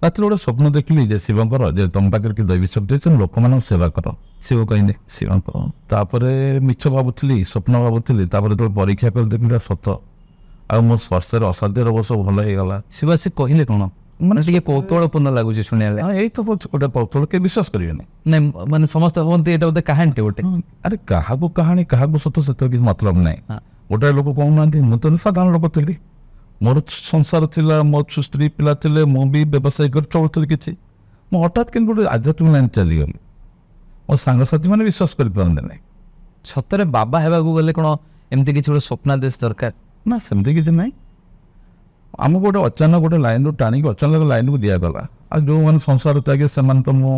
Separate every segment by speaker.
Speaker 1: ରାତିରେ ଗୋଟେ ସ୍ୱପ୍ନ ଦେଖିଲି ଯେ ଶିବଙ୍କର ଯେ ତମ ପାଖରେ କି ଦୈବୀ ଶକ୍ତି ଅଛି ଲୋକମାନଙ୍କ ସେବା କର।
Speaker 2: ଶିବ କହିଲେ
Speaker 1: ଶିବଙ୍କର ତାପରେ ମିଛ ଭାବୁଥିଲି ସ୍ୱପ୍ନ ଭାବୁଥିଲି ତାପରେ ଯେତେବେଳେ ପରୀକ୍ଷା କରି ଦେଖିଲି ସତ ଆଉ ମୋ ସ୍ପର୍ଶରେ ଅସାଧ୍ୟ ରୋଗ ସବୁ ଭଲ ହେଇଗଲା।
Speaker 2: ଶିବ ଆସି କହିଲେ କ'ଣ ମାନେ ଟିକେ କୌତୁହଳପୂର୍ଣ୍ଣ ଲାଗୁଛି ଶୁଣିବା
Speaker 1: ହଁ ଏଇ ତ ଗୋଟେ କୌତୁହଳ କେହି ବିଶ୍ୱାସ କରିବେନି।
Speaker 2: ନାଇଁ ମାନେ ସମସ୍ତେ ଭାବନ୍ତି ଏଇଟା ବୋଧେ କାହାଣୀଟେ ଗୋଟେ।
Speaker 1: ଆରେ କାହାକୁ କାହାଣୀ କାହାକୁ ସତ ସେଥିରେ କିଛି ମତଲବ ନାହିଁ।
Speaker 2: ହଁ।
Speaker 1: ଗୋଟାଏ ଲୋକ କହୁନାହାନ୍ତି ମୁଁ ତ ସାଧାରଣ ଲୋକ ଥିଲି, ମୋର ସଂସାର ଥିଲା, ମୋ ସ୍ତ୍ରୀ ପିଲା ଥିଲେ, ମୁଁ ବି ବ୍ୟବସାୟ କରି ଚଳୁଥିଲି କିଛି, ମୁଁ ହଠାତ୍ କିନ୍ତୁ ଗୋଟେ ଆଧ୍ୟାତ୍ମିକ ଲାଇନ୍ ଚାଲିଗଲି। ମୋ ସାଙ୍ଗସାଥି ମାନେ ବିଶ୍ୱାସ କରିପାରନ୍ତି ନାହିଁ।
Speaker 2: ସତରେ ବାବା ହେବାକୁ ଗଲେ କ'ଣ ଏମିତି କିଛି ଗୋଟେ ସ୍ୱପ୍ନାଦେଶ ଦରକାର?
Speaker 1: ନା ସେମିତି କିଛି ନାହିଁ। ଆମକୁ ଗୋଟେ ଅଚାନକ ଗୋଟେ ଲାଇନ୍ରୁ ଟାଣିକି ଅଚାନକ ଲାଇନ୍କୁ ଦିଆଗଲା। ଆଉ ଯେଉଁମାନେ ସଂସାର ତ୍ୟାଗୀ ସେମାନେ ତ ମୁଁ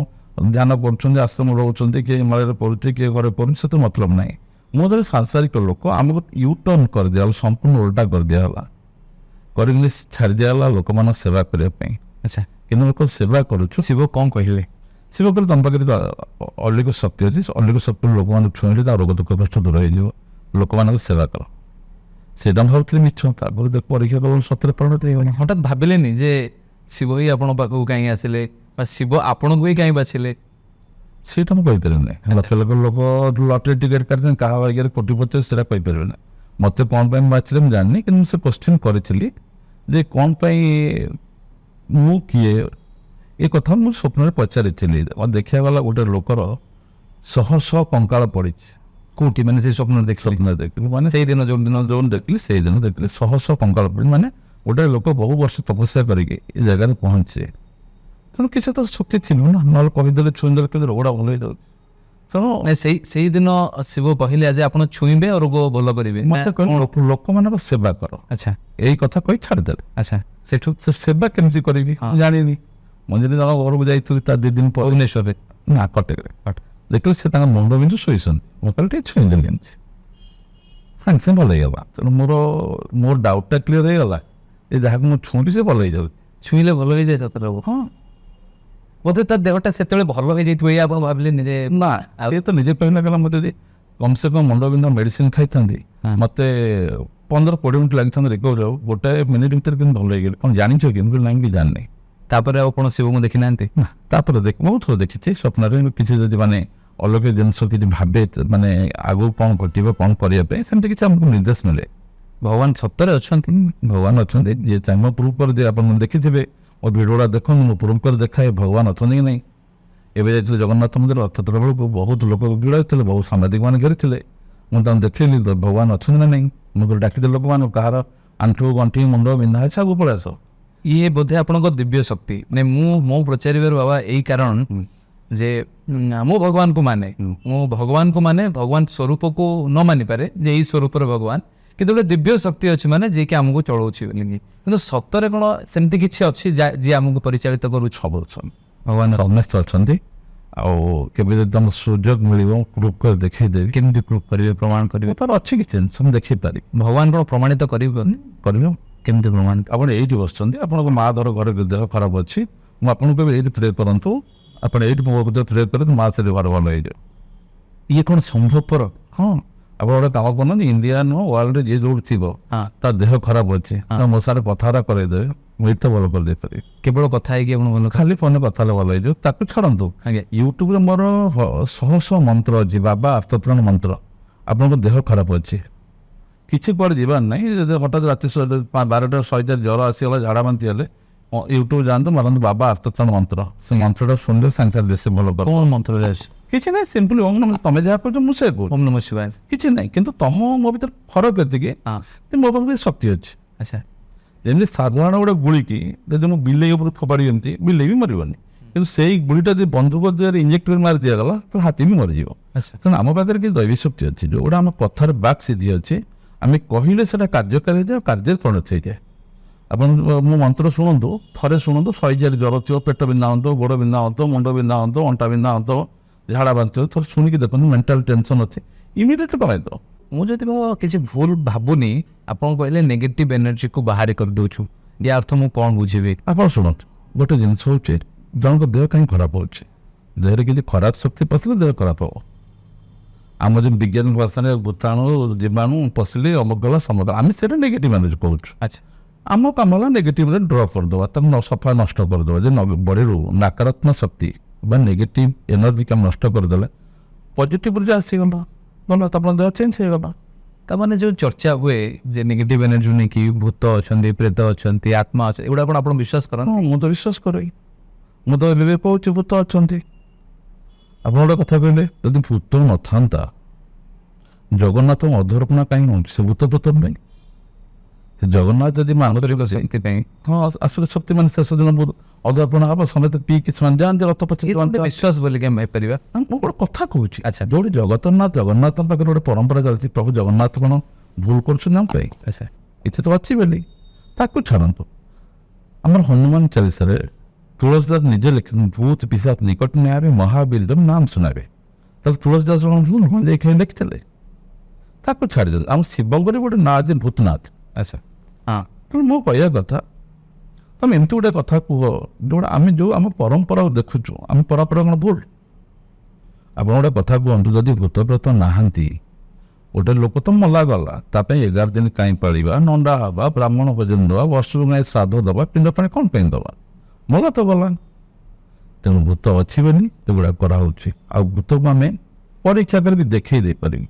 Speaker 1: ଧ୍ୟାନ କରୁଛନ୍ତି, ଆଶ୍ରମ ରହୁଛନ୍ତି, କିଏ ହିମାଳୟରେ ପଢ଼ୁଛି, କିଏ ଘରେ ପଢ଼ୁଛି, ସେଥିରେ ମତଲବ ନାହିଁ। ମୁଁ ଯଦି ସାଂସାରିକ ଲୋକ ଆମକୁ ୟୁ ଟର୍ନ କରିଦିଆଗଲା, ସମ୍ପୂର୍ଣ୍ଣ ଓଲଟା କରିଦିଆଗଲା, କରିକି ଛାଡ଼ି ଦିଆଗଲା ଲୋକମାନଙ୍କ ସେବା କରିବା ପାଇଁ।
Speaker 2: ଆଚ୍ଛା,
Speaker 1: କିନ୍ତୁ ଲୋକ ସେବା କରୁଛୁ।
Speaker 2: ଶିବ କ'ଣ କହିଲେ?
Speaker 1: ଶିବ କହିଲେ ତମ ପାଖରେ ଅଲିକ ଶକ୍ତି ଅଛି, ଅଲିକ ଶକ୍ତିରୁ ଲୋକମାନଙ୍କୁ ଛୁଇଁଲେ ତା ରୋଗ ଦୁଃଖ କଷ୍ଟ ଦୂର ହେଇଯିବ, ଲୋକମାନଙ୍କ ସେବା କର। ସେଇଟା ମୁଁ ଭାବୁଥିଲି ମିଛ, ତାପରେ ଦେଖ ପରୀକ୍ଷା କଲା ସତରେ ପରିଣତ ହେଇଗଲା।
Speaker 2: ହଠାତ୍ ଭାବିଲେନି ଯେ ଶିବ ହିଁ ଆପଣଙ୍କ ପାଖକୁ କାହିଁକି ଆସିଲେ ବା ଶିବ ଆପଣଙ୍କୁ ହିଁ କାହିଁ ବାଛିଲେ?
Speaker 1: ସେଇଟା ମୁଁ କହିପାରିବିନି। ଲକ୍ଷ ଲକ୍ଷ ଲୋକ ଲଟେରୀ ଟିକେଟ୍ କାଟିଛନ୍ତି, କାହା ଭାଗ୍ୟରେ କୋଟିପତି ସେଇଟା କହିପାରିବିନି। ମୋତେ କ'ଣ ପାଇଁ ବାଛିଲେ ମୁଁ ଜାଣିନି, କିନ୍ତୁ ସେ କୋଶ୍ଚିନ୍ କରିଥିଲି ଯେ କ'ଣ ପାଇଁ ମୁଁ କିଏ ଏ କଥା ମୁଁ ସ୍ୱପ୍ନରେ ପଚାରିଥିଲି। ଦେଖିବାକୁ ଗଲା ଗୋଟେ ଲୋକର ଶହ ଶହ କଙ୍କାଳ ପଡ଼ିଛି।
Speaker 2: କୋଉଠି ମାନେ ସେ ସ୍ୱପ୍ନରେ ଦେଖିଲେ?
Speaker 1: ସ୍ୱପ୍ନରେ ଦେଖିଲି ମାନେ
Speaker 2: ସେଇଦିନ
Speaker 1: ଯୋଉ ଦେଖିଲି ସେଇଦିନ ଦେଖିଲି ଶହ ଶହ କଙ୍କାଳ ପଡ଼ିଛି। ମାନେ ଗୋଟେ ଲୋକ ବହୁ ବର୍ଷ ତପସ୍ୟା କରିକି ଏ ଜାଗାରେ ପହଞ୍ଚେ, ତେଣୁ କିଛି ତ ଶକ୍ତି ଥିବ ନା, ନହେଲେ କହିଦେଲେ ଛୁଇଁଦେଲେ କିନ୍ତୁ ରୋଗଟା ଭଲ ହେଇଯାଉଛି। ତେଣୁ
Speaker 2: ସେଇଦିନ ଶିବ କହିଲେ ଆଜି ଆପଣ ଛୁଇଁବେ ଆଉ ରୋଗ ଭଲ କରିବେ?
Speaker 1: ମୋତେ କହିଲେ ଲୋକମାନଙ୍କ ସେବା କର।
Speaker 2: ଆଚ୍ଛା
Speaker 1: ଏଇ କଥା କହି ଛାଡ଼ିଦେଲେ।
Speaker 2: ଆଚ୍ଛା, ସେଠୁ
Speaker 1: ସେ ସେବା କେମିତି କରିବି
Speaker 2: ହଁ।
Speaker 1: ମୁଁ ଜାଣିନି। ମୁଁ ଯଦି ଜଣଙ୍କ ଘରକୁ ଯାଇଥିଲି ତା 2 ଦିନ ପରେ
Speaker 2: ଭୁବନେଶ୍ୱରରେ
Speaker 1: ନା କଟକରେ ଦେଖିଲି ସେ ତାଙ୍କ ମୁଣ୍ଡ ବିନ୍ଧୁ ଶୋଇଛନ୍ତି, ମୁଁ କହିଲି ଟିକେ ଛୁଇଁଦେଲି ଏମିତି ସାଙ୍ଗେ ସାଙ୍ଗେ ଭଲ ହେଇଗଲା। ତେଣୁ ମୋର ଡାଉଟଟା କ୍ଲିୟର ହେଇଗଲା ଯେ ଯାହାକୁ ମୁଁ ଛୁଇଁଲି ସେ ଭଲ ହେଇଯାଉଛି।
Speaker 2: ଛୁଇଁଲେ ଭଲ ହେଇଯାଏ ସତରେ ରୋଗ?
Speaker 1: ହଁ
Speaker 2: ବୋଧେ ତା ଦେହଟା ସେତେବେଳେ ଭଲ ହେଇଯାଇଥିବ ଏଇ ଆପଣ ଭାବିଲେନି ଯେ?
Speaker 1: ନା ସେ ତ ନିଜେ କହିଲା ଗଲା ମୁଁ ଯଦି କମସେ କମ ମୁଣ୍ଡ ବିନ୍ଧା ମେଡ଼ିସିନ ଖାଇଥାନ୍ତି
Speaker 2: ହଁ।
Speaker 1: ମୋତେ 15-20 ମିନିଟ୍ ଲାଗିଥାନ୍ତା ରିକଭରି ହଉ, ଗୋଟାଏ ମିନିଟ୍ ଭିତରେ କିନ୍ତୁ ଭଲ ହେଇଗଲି। କ'ଣ ଜାଣିଛ କି? ମୁଁ କହିଲି ନାଇଁ ବି ଜାଣିନି।
Speaker 2: ତାପରେ ଆଉ କ'ଣ ଶିବଙ୍କୁ ଦେଖିନାହାନ୍ତି?
Speaker 1: ନା ତାପରେ ବହୁତ ଥର ଦେଖିଛି ସ୍ୱପ୍ନରେ କିଛି ଯଦି ମାନେ ଅଲୌକିକ ଜିନିଷ କିଛି ଭାବେ ମାନେ ଆଗକୁ କ'ଣ ଘଟିବ କ'ଣ କରିବା ପାଇଁ ସେମିତି କିଛି ଆମକୁ ନିର୍ଦ୍ଦେଶ ମିଳେ।
Speaker 2: ଭଗବାନ ସତରେ ଅଛନ୍ତି?
Speaker 1: ଭଗବାନ ଅଛନ୍ତି, ଯିଏ ଚାହିଁବ ପ୍ରୁଭ୍ କରିଦିଏ। ଆପଣ ଦେଖିଥିବେ ମୋ ଭିଡ଼ିଓଟା ଦେଖନ୍ତୁ, ମୁଁ ପ୍ରୁଭ୍ କରି ଦେଖାଏ ଭଗବାନ ଅଛନ୍ତି କି ନାହିଁ। ଏବେ ଯାଇଥିଲେ ଜଗନ୍ନାଥ ମନ୍ଦିର ରଥଯାତ୍ରା ବେଳକୁ ବହୁତ ଲୋକ ଭିଡ଼ ହେଇଥିଲେ, ବହୁତ ସାମ୍ବାଦିକ ମାନେ ଘେରିଥିଲେ। ମୁଁ ତାଙ୍କୁ ଦେଖେଇଲି ଭଗବାନ ଅଛନ୍ତି ନା ନାହିଁ। ମୁଁ ଡାକିଦେଲି ଲୋକମାନଙ୍କୁ କାହାର ଆଣ୍ଠୁ ଗଣ୍ଠି ମୁଣ୍ଡ ବିନ୍ଧା ଅଛି ଆଗକୁ ପଳେଇ ଆସ।
Speaker 2: ଇଏ ବୋଧେ ଆପଣଙ୍କ ଦିବ୍ୟ ଶକ୍ତି। ମାନେ ମୁଁ ପଚାରିବାର ବାବା ଏଇ କାରଣ ଯେ ମୁଁ ଭଗବାନଙ୍କୁ ମାନେ, ମୁଁ ଭଗବାନଙ୍କୁ ମାନେ ଭଗବାନ ସ୍ୱରୂପକୁ ନ ମାନିପାରେ ଯେ ଏଇ ସ୍ୱରୂପର ଭଗବାନ, କିନ୍ତୁ ଗୋଟେ ଦିବ୍ୟ ଶକ୍ତି ଅଛି ମାନେ ଯିଏକି ଆମକୁ ଚଳଉଛି ବୋଲିକି। କିନ୍ତୁ ସତରେ କ'ଣ ସେମିତି କିଛି ଅଛି ଯିଏ ଆମକୁ ପରିଚାଳିତ କରୁଛି?
Speaker 1: ସବୁ ଅଛନ୍ତି, ଭଗବାନ ସମସ୍ତେ ଅଛନ୍ତି। ଆଉ କେବେ ଯଦି ତମ ସୁଯୋଗ ମିଳିବ ପ୍ରୁଭ୍ କରି ଦେଖେଇଦେବି।
Speaker 2: କେମିତି ପ୍ରୁଭ୍ କରିବେ, ପ୍ରମାଣ କରିବେ?
Speaker 1: ତାର ଅଛି କିଛି ଜିନିଷ ମୁଁ ଦେଖେଇ ପାରିବି।
Speaker 2: ଭଗବାନ କ'ଣ ପ୍ରମାଣିତ କରିବେ?
Speaker 1: କରିବ
Speaker 2: କେମିତି ପ୍ରମାଣିତ?
Speaker 1: ଆପଣ ଏଇଠି ବସୁଛନ୍ତି, ଆପଣଙ୍କ ମା ଧର ଘରେ ଦେହ ଖରାପ ଅଛି, ମୁଁ ଆପଣଙ୍କୁ କହିବି ଏଇଠି ପ୍ରେ କରନ୍ତୁ, ଆପଣ ଏଇଠି ମୋ ଭିତରେ ପ୍ରେ କରନ୍ତୁ, ମା ସେଠି ଘର ଭଲ ହେଇଯିବ।
Speaker 2: ଇଏ କ'ଣ ସମ୍ଭବପର?
Speaker 1: ହଁ, ଆପଣ ଗୋଟେ କାମ କରୁନାହାନ୍ତି, ଇଣ୍ଡିଆ ନୁହଁ ୱାର୍ଲଡରେ ଯିଏ ଯୋଉଠି ଥିବ
Speaker 2: ହଁ।
Speaker 1: ତା ଦେହ ଖରାପ ଅଛି ତା ମୋ ସାଙ୍ଗରେ କଥାବାର୍ତ୍ତା କରେଇଦେବେ, ମୁଁ ଏଇଠି ତ ଭଲ କରିଦେଇପାରିବି।
Speaker 2: କେବଳ କଥା ହେଇକି ଆପଣ ଭଲ?
Speaker 1: ଖାଲି ଫୋନରେ କଥା ହେଲେ ଭଲ ହେଇଯିବ, ତାକୁ ଛାଡ଼ନ୍ତୁ।
Speaker 2: ଆଜ୍ଞା।
Speaker 1: ୟୁଟ୍ୟୁବରେ ମୋର ଶହ ଶହ ମନ୍ତ୍ର ଅଛି, ବାବା ଆର୍ତ୍ତତ୍ରାଣ ମନ୍ତ୍ର। ଆପଣଙ୍କ ଦେହ ଖରାପ ଅଛି, କିଛି କୁଆଡ଼େ ଯିବାର ନାହିଁ, ଯଦି ହଠାତ୍ ରାତି 12ଟା 100 ଜ୍ୱର ଆସିଗଲା, ଝାଡ଼ା ବାନ୍ତି ହେଲେ ୟୁଟ୍ୟୁବ ଯାଆନ୍ତୁ, ମାରନ୍ତୁ ବାବା ଆର୍ତ୍ତତ୍ରାଣ ମନ୍ତ୍ର। ସେ ମନ୍ତ୍ରଟା ଶୁଣିଲେ ସାଙ୍ଗେ ସାଙ୍ଗେ ଦେଶ ଭଲ କର।
Speaker 2: କ'ଣ ମନ୍ତ୍ରରେ ଅଛି?
Speaker 1: କିଛି ନାହିଁ, ସିମ୍ପଲି ଓମ୍ ନମଃ, ତମେ ଯାହା କରୁଛ ମୁଁ ସେୟା କରୁଛି,
Speaker 2: ଓମ୍ ନମଃ ଶିବାୟ।
Speaker 1: କିଛି ନାହିଁ। କିନ୍ତୁ ମୋ ଭିତରେ ଫରକ ଏତିକି
Speaker 2: ହଁ।
Speaker 1: ଯେ ମୋ ପାଖରେ ଶକ୍ତି ଅଛି।
Speaker 2: ଆଚ୍ଛା,
Speaker 1: ଯେମିତି ସାଧାରଣ ଗୋଟେ ଗୁଳିକି ଯଦି ମୁଁ ବିଲେଇ ଉପରୁ ଫୋପାଡ଼ି ଏମିତି ବିଲେଇ ବି ମରିବନି, କିନ୍ତୁ ସେଇ ଗୁଳିଟା ଯଦି ବନ୍ଧୁକ ଦେହରେ ଇଞ୍ଜେକ୍ଟ କରି ମାରି ଦିଆଗଲା ତ ହାତୀ ବି ମରିଯିବ।
Speaker 2: ଆଚ୍ଛା।
Speaker 1: ତେଣୁ ଆମ ପାଖରେ କିଛି ଦୈବୀ ଶକ୍ତି ଅଛି, ଯେଉଁଗୁଡ଼ା ଆମ କଥାରେ ବାକ୍ ସିଦ୍ଧି ଅଛି। ଆମେ କହିଲେ ସେଟା କାର୍ଯ୍ୟକାରୀ ହେଇଯାଏ, କାର୍ଯ୍ୟରେ ପରିଣତ ହେଇଯାଏ। ଆପଣ ମୋ ମନ୍ତ୍ର ଶୁଣନ୍ତୁ, ଥରେ ଶୁଣନ୍ତୁ, 100 ଜ୍ୱର ଥିବ, ପେଟ ବିନ୍ଧା ହୁଅନ୍ତୁ, ଗୋଡ଼ ବିନ୍ଧା ହୁଅନ୍ତୁ, ମୁଣ୍ଡ ବିନ୍ଧା ହୁଅନ୍ତୁ, ଅଣ୍ଟା ବିନ୍ଧା ହୁଅନ୍ତୁ, ଝାଡ଼ା ବାନ୍ତି ହଉ, ଥରେ ଶୁଣିକି ଦେଖନ୍ତୁ, ମେଣ୍ଟାଲ ଟେନସନ୍ ଅଛି ଇମିଡ଼ିଏଟ୍ କମାଇଦେବ।
Speaker 2: ମୁଁ ଯଦି କିଛି ଭୁଲ ଭାବୁନି, ଆପଣ କହିଲେ ନେଗେଟିଭ୍ ଏନର୍ଜିକୁ ବାହାରେ କରିଦେଉଛୁ, ୟା ଅର୍ଥ ମୁଁ କ'ଣ ବୁଝିବି?
Speaker 1: ଆପଣ ଶୁଣନ୍ତୁ, ଗୋଟେ ଜିନିଷ ହେଉଛି ଜଣଙ୍କ ଦେହ କାହିଁକି ଖରାପ ହେଉଛି, ଦେହରେ କିଛି ଖରାପ ଶକ୍ତି ପଶିଲେ ଦେହ ଖରାପ ହେବ। ଆମ ଯେଉଁ ବିଜ୍ଞାନ ଭାଷାରେ ଭୂତାଣୁ ଜୀବାଣୁ ପଶିଲେ ଅମଗଲା ସମଗଲା, ଆମେ ସେଇଟା ନେଗେଟିଭ୍ ଏନର୍ଜି କହୁଛୁ।
Speaker 2: ଆଚ୍ଛା।
Speaker 1: ଆମ କାମ ହେଲା ନେଗେଟିଭରେ ଡ୍ରପ୍ କରିଦେବା ତାକୁ ସଫା ନଷ୍ଟ କରିଦେବା ଯେ ବଡ଼ିରୁ ନକାରାତ୍ମକ ଶକ୍ତି ବା ନେଗେଟିଭ୍ ଏନର୍ଜିକୁ ଆମେ ନଷ୍ଟ କରିଦେଲେ ପଜିଟିଭରେ ଯେ ଆସିଗଲା ଗଲା ତାପରେ ଦେହ ଚେଞ୍ଜ ହେଇଗଲା।
Speaker 2: ତାମାନେ ଯେଉଁ ଚର୍ଚ୍ଚା ହୁଏ ଯେ ନେଗେଟିଭ୍ ଏନର୍ଜି ନେଇକି ଭୂତ ଅଛନ୍ତି, ପ୍ରେତ ଅଛନ୍ତି, ଆତ୍ମା ଅଛନ୍ତି, ଏଗୁଡ଼ା କ'ଣ ଆପଣ ବିଶ୍ୱାସ କରନ୍ତି?
Speaker 1: ହଁ, ମୁଁ ତ ବିଶ୍ୱାସ କରେ। ମୁଁ ତ ଏବେ ବି କହୁଛି ଭୂତ ଅଛନ୍ତି। ଆପଣ ଗୋଟେ କଥା କହିଲେ, ଯଦି ଭୂତ ନଥାନ୍ତା ଜଗନ୍ନାଥଙ୍କ ଅଧର୍ପଣା କାହିଁକି ହେଉଛି ସେ ଭୂତ ପ୍ରେତ ପାଇଁ? ସେ ଜଗନ୍ନାଥ ଯଦି
Speaker 2: ଆନ୍ତରିକ ଶକ୍ତି ପାଇଁ
Speaker 1: ହଁ ଆସୁର ଶକ୍ତି ମାନେ ଶେଷ ଦିନ ଅଧର୍ପଣା ହବ, ସମସ୍ତେ ପିଇକି ସେମାନେ ଯାଆନ୍ତି ରଥ ପଛରେ।
Speaker 2: ବିଶ୍ୱାସ ବୋଲି କେମିତି ହେଇପାରିବା?
Speaker 1: ମୁଁ ଗୋଟେ କଥା କହୁଛି,
Speaker 2: ଆଚ୍ଛା।
Speaker 1: ଯୋଉଠି ଜଗନ୍ନାଥଙ୍କ ପାଖରେ ଗୋଟେ ପରମ୍ପରା ଚାଲିଛି, ପ୍ରଭୁ ଜଗନ୍ନାଥ କ'ଣ ଭୁଲ କରୁଛନ୍ତି ଆମ ପାଇଁ?
Speaker 2: ଆଚ୍ଛା,
Speaker 1: କିଛି ତ ଅଛି ବୋଲି ତାକୁ ଛାଡ଼ନ୍ତୁ। ଆମର ହନୁମାନ ଚାଳିଶାରେ ତୁଳସୀଦାସ ନିଜେ ଲେଖିଛନ୍ତି, ଭୂତ ପିଶାଚ ନିକଟ ନ୍ୟାୟରେ ମହାବୀର ତମ ନାମ ଶୁଣାବେ। ତାହେଲେ ତୁଳସୀଦାସ ଭୁଲ କ'ଣ ଲେଖିଥିଲେ? ତାକୁ ଛାଡ଼ିଦେଲେ। ଆମ ଶିବଙ୍କର ଗୋଟେ ନାଁ ଅଛି ଭୂତନାଥ।
Speaker 2: ଆଚ୍ଛା, ହଁ,
Speaker 1: ତେଣୁ ମୁଁ କହିବା କଥା, ତମେ ଏମିତି ଗୋଟେ କଥା କୁହ ଯୋଉଟା ଆମେ ଯେଉଁ ଆମ ପରମ୍ପରା ଦେଖୁଛୁ, ଆମ ପରମ୍ପରା କ'ଣ ଭୁଲ? ଆପଣ ଗୋଟେ କଥା କୁହନ୍ତୁ, ଯଦି ଭୂତପ୍ରେତ ନାହାନ୍ତି, ଗୋଟେ ଲୋକ ତ ମଲା ଗଲା, ତା ପାଇଁ 11 ଦିନ କାହିଁ ପାଳିବା, ନଣ୍ଡା ହେବା, ବ୍ରାହ୍ମଣ ଭୋଜନ ଦେବା, ବର୍ଷକୁ ନାଇଁ ଶ୍ରାଦ୍ଧ ଦେବା, ପିଣ୍ଡ ପାଣି କ'ଣ ପାଇଁ ଦେବା? ମଲା ତ ଗଲା। ତେଣୁ ଭୂତ ଅଛି ବୋଲି ଏଗୁଡ଼ା କରାହେଉଛି। ଆଉ ଭୂତକୁ ଆମେ ପରୀକ୍ଷା କରିକି ଦେଖେଇ ଦେଇପାରିବୁ।